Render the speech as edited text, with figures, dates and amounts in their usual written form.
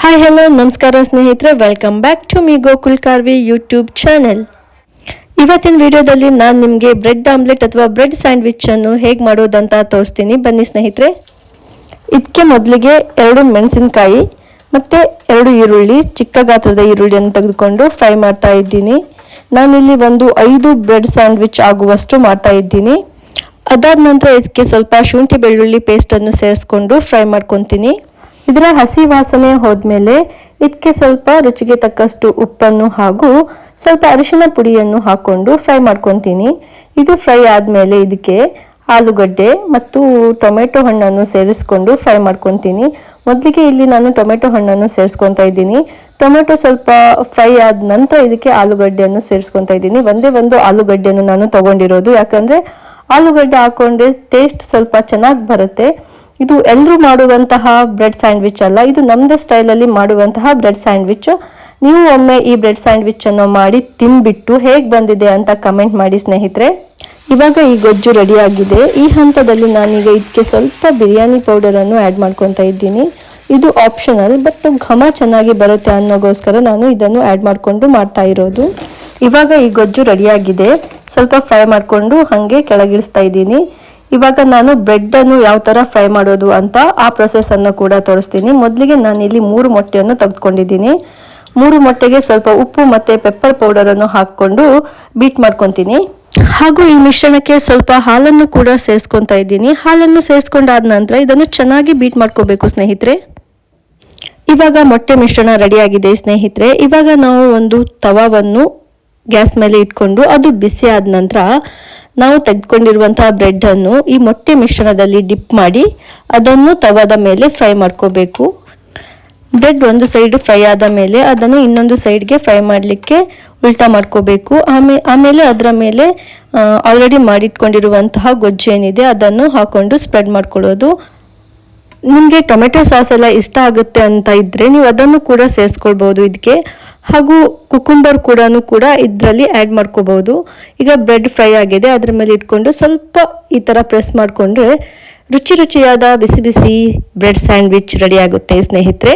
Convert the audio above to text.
Hi hello ನಮಸ್ಕಾರ ಸ್ನೇಹಿತರೆ, welcome back to me Gokul Karvi YouTube channel. ಇವತ್ತಿನ ವಿಡಿಯೋದಲ್ಲಿ ನಾನು ನಿಮಗೆ ಬ್ರೆಡ್ ಆಮ್ಲೆಟ್ ಅಥವಾ ಬ್ರೆಡ್ ಸ್ಯಾಂಡ್ವಿಚ್ ಅನ್ನು ಹೇಗೆ ಮಾಡೋದಂತ ತೋರಿಸ್ತೀನಿ. ಬನ್ನಿ ಸ್ನೇಹಿತರೆ. ಇದಕ್ಕೆ ಮೊದಲಿಗೆ 2 ಮೆಣಸಿನಕಾಯಿ ಮತ್ತು 2 ಈರುಳ್ಳಿ, ಚಿಕ್ಕ ಗಾತ್ರದ ಈರುಳ್ಳಿಯನ್ನು ತೆಗೆದುಕೊಂಡು ಫ್ರೈ ಮಾಡ್ತಾ ಇದ್ದೀನಿ. ನಾನಿಲ್ಲಿ ಒಂದು 5 ಬ್ರೆಡ್ ಸ್ಯಾಂಡ್ವಿಚ್ ಆಗುವಷ್ಟು ಮಾಡ್ತಾ ಇದ್ದೀನಿ. ಅದಾದ ನಂತರ ಇದಕ್ಕೆ ಸ್ವಲ್ಪ ಶುಂಠಿ ಬೆಳ್ಳುಳ್ಳಿ ಪೇಸ್ಟನ್ನು ಸೇರಿಸ್ಕೊಂಡು ಫ್ರೈ ಮಾಡ್ಕೊತೀನಿ. ಇದರ ಹಸಿ ವಾಸನೆ ಹೋದ್ಮೇಲೆ ಇದಕ್ಕೆ ಸ್ವಲ್ಪ ರುಚಿಗೆ ತಕ್ಕಷ್ಟು ಉಪ್ಪನ್ನು ಹಾಗೂ ಸ್ವಲ್ಪ ಅರಿಶಿನ ಪುಡಿಯನ್ನು ಹಾಕೊಂಡು ಫ್ರೈ ಮಾಡ್ಕೊತೀನಿ. ಇದು ಫ್ರೈ ಆದಮೇಲೆ ಇದಕ್ಕೆ ಆಲೂಗಡ್ಡೆ ಮತ್ತು ಟೊಮೆಟೊ ಹಣ್ಣನ್ನು ಸೇರಿಸ್ಕೊಂಡು ಫ್ರೈ ಮಾಡ್ಕೊತೀನಿ. ಮೊದಲಿಗೆ ಇಲ್ಲಿ ನಾನು ಟೊಮೆಟೊ ಹಣ್ಣನ್ನು ಸೇರಿಸ್ಕೊತಾ ಇದ್ದೀನಿ. ಟೊಮೆಟೊ ಸ್ವಲ್ಪ ಫ್ರೈ ಆದ ನಂತರ ಇದಕ್ಕೆ ಆಲೂಗಡ್ಡೆಯನ್ನು ಸೇರಿಸ್ಕೊತಾ ಇದ್ದೀನಿ. ಒಂದೇ ಒಂದು ಆಲೂಗಡ್ಡೆಯನ್ನು ನಾನು ತಗೊಂಡಿರೋದು, ಯಾಕಂದರೆ ಆಲೂಗಡ್ಡೆ ಹಾಕೊಂಡ್ರೆ ಟೇಸ್ಟ್ ಸ್ವಲ್ಪ ಚೆನ್ನಾಗಿ ಬರುತ್ತೆ. ಇದು ಎಲ್ಲರೂ ಮಾಡುವಂತಹ ಬ್ರೆಡ್ ಸ್ಯಾಂಡ್ವಿಚ್ ಅಲ್ಲ, ಇದು ನಮ್ಮದೇ ಸ್ಟೈಲಲ್ಲಿ ಮಾಡುವಂತಹ ಬ್ರೆಡ್ ಸ್ಯಾಂಡ್ವಿಚ್. ನೀವು ಒಮ್ಮೆ ಈ ಬ್ರೆಡ್ ಸ್ಯಾಂಡ್ವಿಚ್ ಅನ್ನು ಮಾಡಿ ತಿನ್ಬಿಟ್ಟು ಹೇಗೆ ಬಂದಿದೆ ಅಂತ ಕಮೆಂಟ್ ಮಾಡಿ ಸ್ನೇಹಿತರೆ. ಇವಾಗ ಈ ಗೊಜ್ಜು ರೆಡಿ ಆಗಿದೆ. ಈ ಹಂತದಲ್ಲಿ ನಾನೀಗ ಇದಕ್ಕೆ ಸ್ವಲ್ಪ ಬಿರಿಯಾನಿ ಪೌಡರನ್ನು ಆ್ಯಡ್ ಮಾಡ್ಕೊತಾ ಇದ್ದೀನಿ. ಇದು ಆಪ್ಷನಲ್, ಬಟ್ ಘಮ ಚೆನ್ನಾಗಿ ಬರುತ್ತೆ ಅನ್ನೋಗೋಸ್ಕರ ನಾನು ಇದನ್ನು ಆ್ಯಡ್ ಮಾಡಿಕೊಂಡು ಮಾಡ್ತಾ ಇರೋದು. ಇವಾಗ ಈ ಗೊಜ್ಜು ರೆಡಿಯಾಗಿದೆ. ಸ್ವಲ್ಪ ಫ್ರೈ ಮಾಡಿಕೊಂಡು ಹಾಗೆ ಕೆಳಗಿಳಿಸ್ತಾ ಇದ್ದೀನಿ. ಇವಾಗ ನಾನು ಬ್ರೆಡ್ ಅನ್ನು ಯಾವ ತರ ಫ್ರೈ ಮಾಡೋದು ಅಂತ ಆ ಪ್ರೊಸೆಸ್ ಅನ್ನು ಕೂಡ ತೋರಿಸ್ತೀನಿ. ಮೊದಲಿಗೆ ನಾನು ಇಲ್ಲಿ 3 ಮೊಟ್ಟೆಯನ್ನು ತೆಗೆದುಕೊಂಡಿದ್ದೀನಿ. 3 ಮೊಟ್ಟೆಗೆ ಸ್ವಲ್ಪ ಉಪ್ಪು ಮತ್ತೆ ಪೆಪ್ಪರ್ ಪೌಡರ್ ಅನ್ನು ಹಾಕೊಂಡು ಬೀಟ್ ಮಾಡ್ಕೊತೀನಿ. ಹಾಗೂ ಈ ಮಿಶ್ರಣಕ್ಕೆ ಸ್ವಲ್ಪ ಹಾಲನ್ನು ಕೂಡ ಸೇರಿಸ್ಕೊತಾ ಇದ್ದೀನಿ. ಹಾಲನ್ನು ಸೇರಿಸ್ಕೊಂಡಾದ ನಂತರ ಇದನ್ನು ಚೆನ್ನಾಗಿ ಬೀಟ್ ಮಾಡ್ಕೋಬೇಕು ಸ್ನೇಹಿತರೆ. ಇವಾಗ ಮೊಟ್ಟೆ ಮಿಶ್ರಣ ರೆಡಿಯಾಗಿದೆ ಸ್ನೇಹಿತರೆ. ಇವಾಗ ನಾವು ಒಂದು ತವಾವನ್ನು ಗ್ಯಾಸ್ ಮೇಲೆ ಇಟ್ಕೊಂಡು ಅದು ಬಿಸಿ ಆದ ನಂತರ ನಾವು ತೆಗೆದುಕೊಂಡಿರುವಂತಹ ಬ್ರೆಡ್ ಅನ್ನು ಈ ಮೊಟ್ಟೆ ಮಿಶ್ರಣದಲ್ಲಿ ಡಿಪ್ ಮಾಡಿ ಅದನ್ನು ತವಾದ ಮೇಲೆ ಫ್ರೈ ಮಾಡ್ಕೋಬೇಕು. ಬ್ರೆಡ್ ಒಂದು ಸೈಡ್ ಫ್ರೈ ಆದ ಮೇಲೆ ಅದನ್ನು ಇನ್ನೊಂದು ಸೈಡ್ಗೆ ಫ್ರೈ ಮಾಡಲಿಕ್ಕೆ ಉಲ್ಟಾ ಮಾಡ್ಕೋಬೇಕು. ಆಮೇಲೆ ಅದರ ಮೇಲೆ ಆಲ್ರೆಡಿ ಮಾಡಿಟ್ಕೊಂಡಿರುವಂತಹ ಗೊಜ್ಜು ಏನಿದೆ ಅದನ್ನು ಹಾಕೊಂಡು ಸ್ಪ್ರೆಡ್ ಮಾಡ್ಕೊಳ್ಳೋದು. ನಿಮಗೆ ಟೊಮೆಟೊ ಸಾಸ್ ಎಲ್ಲ ಇಷ್ಟ ಆಗುತ್ತೆ ಅಂತ ಇದ್ರೆ ನೀವು ಅದನ್ನು ಕೂಡ ಸೇರಿಸ್ಕೊಳ್ಬಹುದು ಇದಕ್ಕೆ. ಹಾಗೂ ಕುಕುಂಬರ್ ಕೂಡ ಇದರಲ್ಲಿ ಆ್ಯಡ್ ಮಾಡ್ಕೋಬಹುದು. ಈಗ ಬ್ರೆಡ್ ಫ್ರೈ ಆಗಿದೆ, ಅದರ ಮೇಲೆ ಇಟ್ಕೊಂಡು ಸ್ವಲ್ಪ ಈ ಥರ ಪ್ರೆಸ್ ಮಾಡಿಕೊಂಡ್ರೆ ರುಚಿಯಾದ ಬಿಸಿ ಬಿಸಿ ಬ್ರೆಡ್ ಸ್ಯಾಂಡ್ವಿಚ್ ರೆಡಿ ಆಗುತ್ತೆ ಸ್ನೇಹಿತರೆ.